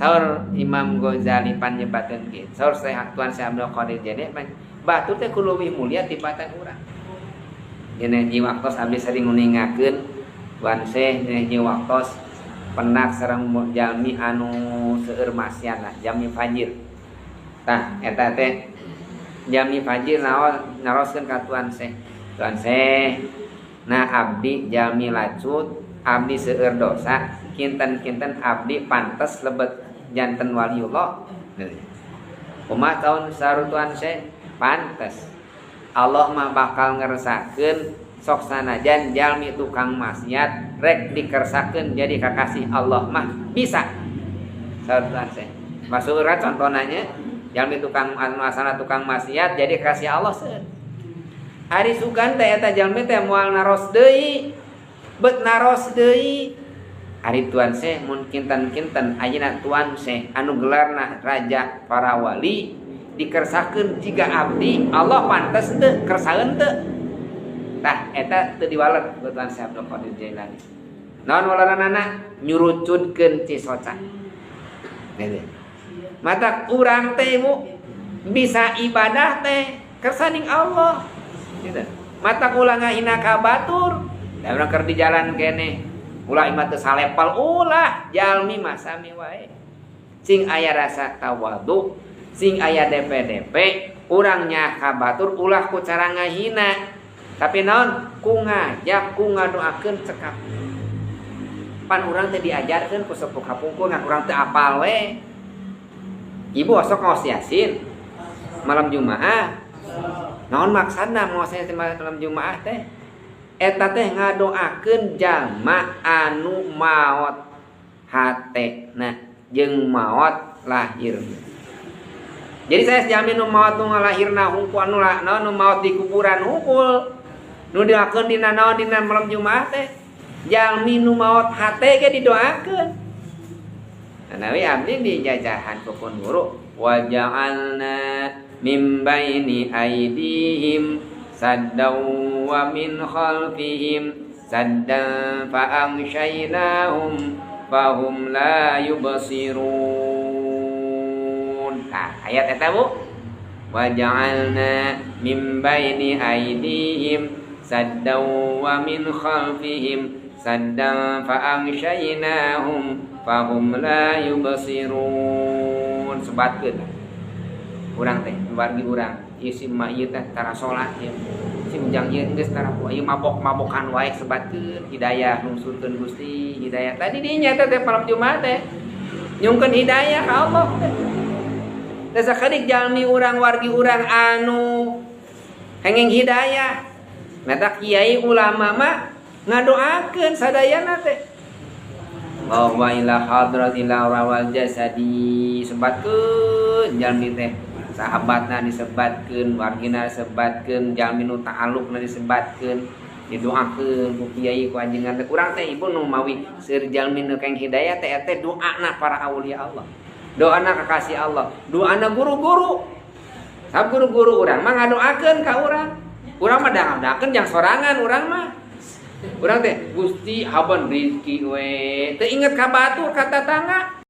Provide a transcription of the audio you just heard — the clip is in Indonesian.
Saur Imam Ghazali pan nyebatkeun kieu. Saur Tuan Syekh Abdul Qadir Jailani batur teh kudu leuwih mulia tibatan urang. Dina hiji waktos abdi sering nguningakeun Tuan Syekh dina hiji waktos penak sareng jalmi anu seueur maksiat jami fajir. Tah eta teh jami fajir naroskeun ka Tuan Syekh. Tuan Syekh, nah abdi jalmi lacut, abdi seueur dosa, kinten-kinten abdi pantes lebet janten waliullah. Kumaha taun saru Tuan Syekh? Pantes. Allah mah bakal ngeresakeun sok sanajan jalmi tukang maksiat rek dikersakeun jadi kakasih Allah mah bisa. Saru Tuan Syekh. Masuk urat contonanya jalmi tukang asana tukang maksiat jadi kakasih Allah seueur. Hari sugan teh eta jalmi teh moal naros deui. Bet naros deui. Ari Tuan Syekh mun kinten-kinten ayeuna Tuan Syekh anu gelarna raja para wali dikersakeun jiga abdi Allah pantes teu kersaeun teu. Tah eta teu diwales ku Tuan Syekh Abdul Qadir Jailani. Naon walaranana nyurucutkeun cisoca. Mata urang teh bisa ibadah teh kersaning Allah. Gitu. Mata ulah ngahina ka batur. Da urang keur di jalan kene ulah imah teu salepal ulah jalmi mah sami wae. Sing aya rasa tawadu, sing aya DP-DP, urang nya ka batur ulah ku cara ngahina. Tapi naon? Ku ngajak, ku ngadoakeun cekap. Pan urang teh diajarkeun ku sepuh kapungkur ngan urang teu apal we. Ibu osok ngaos Yasin malam Jumaah. Naon maksudna ngaos Yasin malam Jumaah teh? Eta teh ngadoakeun jalma anu maot hatena jeung maot lahir. Jadi saya jamin nu maot nu lahirna hungkul anu naon nu maot di kuburan hungkul. Nu dilakeun dina naon dina malam Jumaah teh jalmi nu maot hate ge didoakeun. Anawi abdi di jajahan pupun guru wa ja'alna mim baini aidihim saddaw wa min khalfihim saddan fa amshaynahum fahum la yubsirun. Nah, ayat eta Bu. Wa ja'alna mim baini aidihim saddaw wa min khalfihim saddan fa amshaynahum fahum la yubsirun. Sebatkeun urang teh wargi urang ieu si ma ieu teh tara salat ieu si ujang ieu geus tara ieu mabok-mabokan wae sebatkeun hidayah nungsurkeun Gusti hidayah tadi dinya teh malam Jumaah teh nyungkeun hidayah ka Allah teh da sakeudik jalmi urang wargi urang anu hengeng hidayah meta kiai ulama mah ngadoakeun sadayana teh wa ila hadratil wal jasadi sebatkeun jalmi teh sahabatna disebatkeun wargina disebatkeun jalmi nu ta'alluqna disebatkeun didoakeun ku kiai ku ajengan teh urang teh ibu nu mawi seueur jalmi nu keng hidayah teh eta doana para aulia Allah doana kakasih Allah doana guru-guru sab guru-guru urang mah ngadoakeun ka urang mah dangdakeun jang sorangan urang mah urang teh Gusti haban rezeki we teu inget ka batur ka tetangga